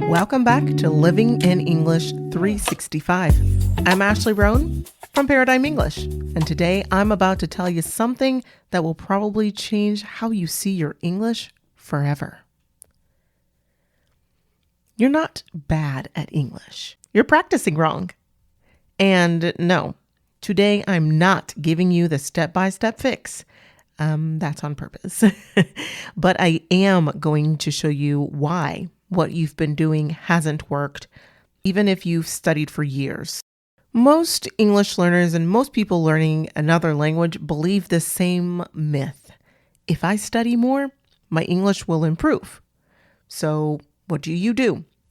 Welcome back to Living in English 365. I'm Ashley Roan from Paradigm English, and today I'm about to tell you something that will probably change how you see your English forever. You're not bad at English. You're practicing wrong. And no, today I'm not giving you the step-by-step fix. That's on purpose. But I am going to show you why what you've been doing hasn't worked, even if you've studied for years. Most English learners and most people learning another language believe the same myth. If I study more, my English will improve. So what do?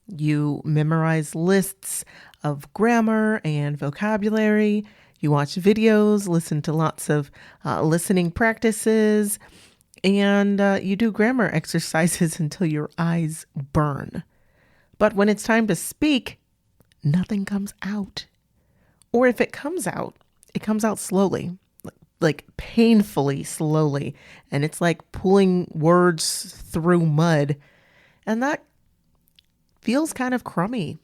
You memorize lists of grammar and vocabulary. You watch videos, listen to lots of listening practices, and you do grammar exercises until your eyes burn. But when it's time to speak, nothing comes out. Or if it comes out slowly, like painfully slowly. And it's like pulling words through mud. And that feels kind of crummy,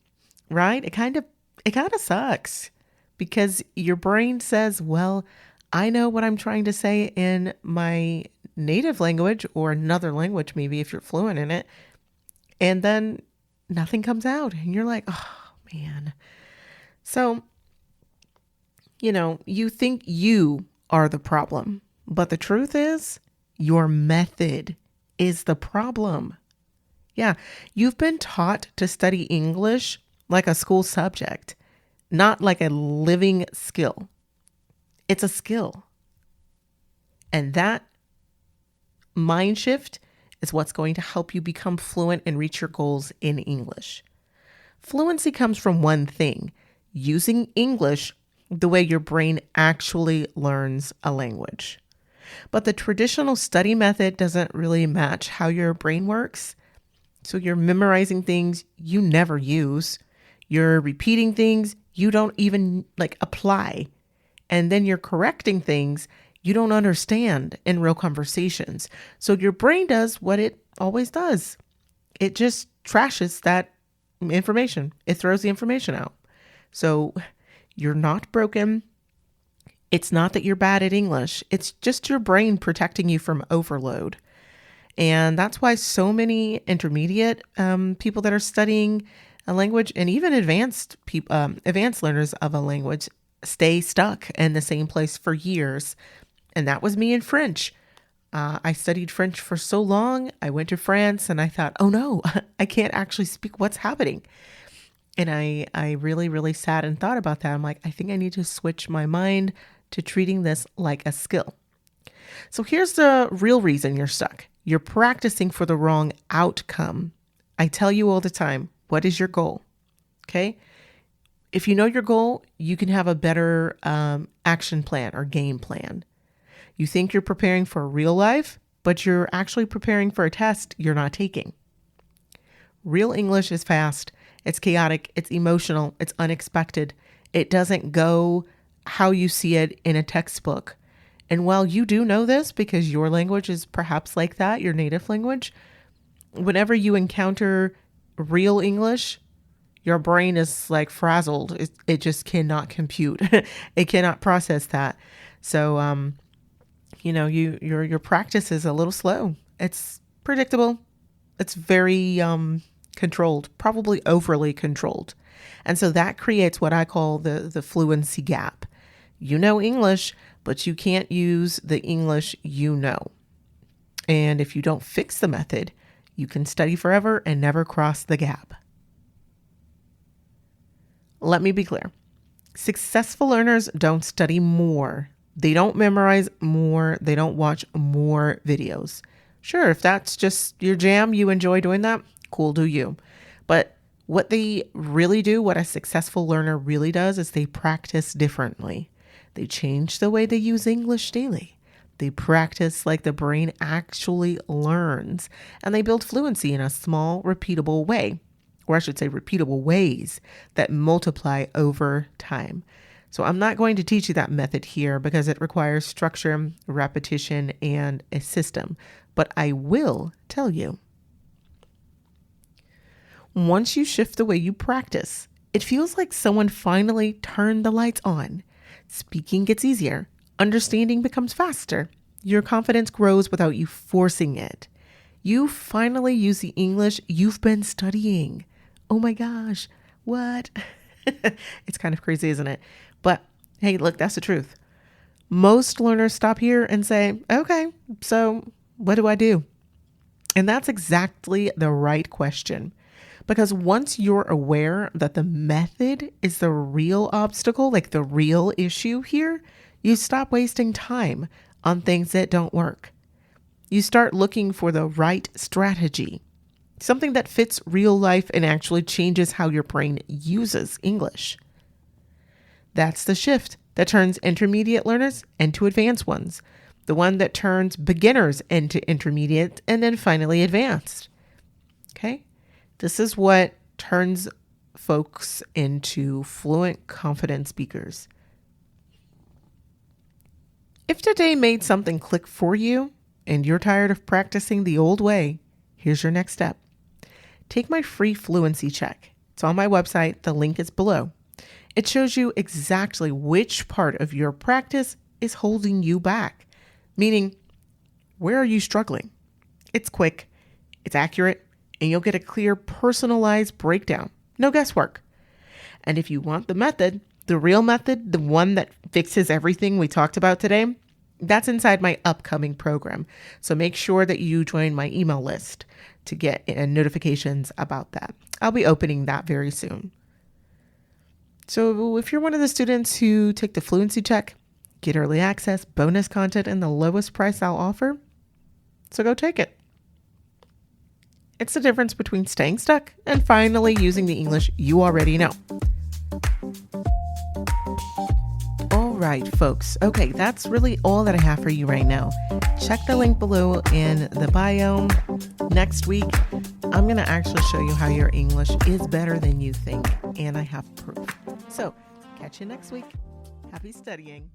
right? It kind of sucks because your brain says, well, I know what I'm trying to say in my native language or another language, maybe if you're fluent in it. And then nothing comes out and you're like, oh man. So, you think you are the problem, but the truth is your method is the problem. Yeah, you've been taught to study English like a school subject, not like a living skill. It's a skill. And that mind shift is what's going to help you become fluent and reach your goals in English. Fluency comes from one thing, using English the way your brain actually learns a language. But the traditional study method doesn't really match how your brain works. So you're memorizing things you never use. You're repeating things you don't even apply. And then you're correcting things you don't understand in real conversations. So your brain does what it always does. It just trashes that information. It throws the information out. So you're not broken. It's not that you're bad at English. It's just your brain protecting you from overload. And that's why so many intermediate people that are studying a language and even advanced learners of a language stay stuck in the same place for years. And that was me in French. I studied French for so long. I went to France and I thought, oh no, I can't actually speak what's happening. And I really, really sat and thought about that. I'm like, I think I need to switch my mind to treating this like a skill. So here's the real reason you're stuck. You're practicing for the wrong outcome. I tell you all the time, what is your goal? Okay? If you know your goal, you can have a better action plan or game plan. You think you're preparing for real life, but you're actually preparing for a test you're not taking. Real English is fast. It's chaotic. It's emotional. It's unexpected. It doesn't go how you see it in a textbook. And while you do know this because your language is perhaps like that, your native language, whenever you encounter real English, your brain is like frazzled. It just cannot compute. It cannot process that. So, your practice is a little slow. It's predictable. It's very controlled, probably overly controlled. And so that creates what I call the fluency gap. You know English, but you can't use the English you know. And if you don't fix the method, you can study forever and never cross the gap. Let me be clear. Successful learners don't study more. They don't memorize more. They don't watch more videos. Sure, if that's just your jam, you enjoy doing that, cool, do you. But what they really do, what a successful learner really does, is they practice differently. They change the way they use English daily. They practice like the brain actually learns, and they build fluency in a small, repeatable way, or I should say repeatable ways that multiply over time. So I'm not going to teach you that method here because it requires structure, repetition, and a system, but I will tell you. Once you shift the way you practice, it feels like someone finally turned the lights on. Speaking gets easier. Understanding becomes faster. Your confidence grows without you forcing it. You finally use the English you've been studying. Oh my gosh, what? It's kind of crazy, isn't it? But hey, look, that's the truth. Most learners stop here and say, okay, so what do I do? And that's exactly the right question. Because once you're aware that the method is the real obstacle, like the real issue here, you stop wasting time on things that don't work. You start looking for the right strategy, something that fits real life and actually changes how your brain uses English. That's the shift that turns intermediate learners into advanced ones, the one that turns beginners into intermediate and then finally advanced. Okay? This is what turns folks into fluent, confident speakers. If today made something click for you and you're tired of practicing the old way, here's your next step. Take my free fluency check. It's on my website. The link is below. It shows you exactly which part of your practice is holding you back, meaning where are you struggling? It's quick, it's accurate, and you'll get a clear, personalized breakdown. No guesswork. And if you want the method, the real method, the one that fixes everything we talked about today, that's inside my upcoming program. So make sure that you join my email list to get notifications about that. I'll be opening that very soon. So if you're one of the students who take the fluency check, get early access, bonus content, and the lowest price I'll offer, so go take it. It's the difference between staying stuck and finally using the English you already know. All right, folks. Okay, that's really all that I have for you right now. Check the link below in the bio. Next week, I'm going to actually show you how your English is better than you think, and I have proof. So, catch you next week. Happy studying.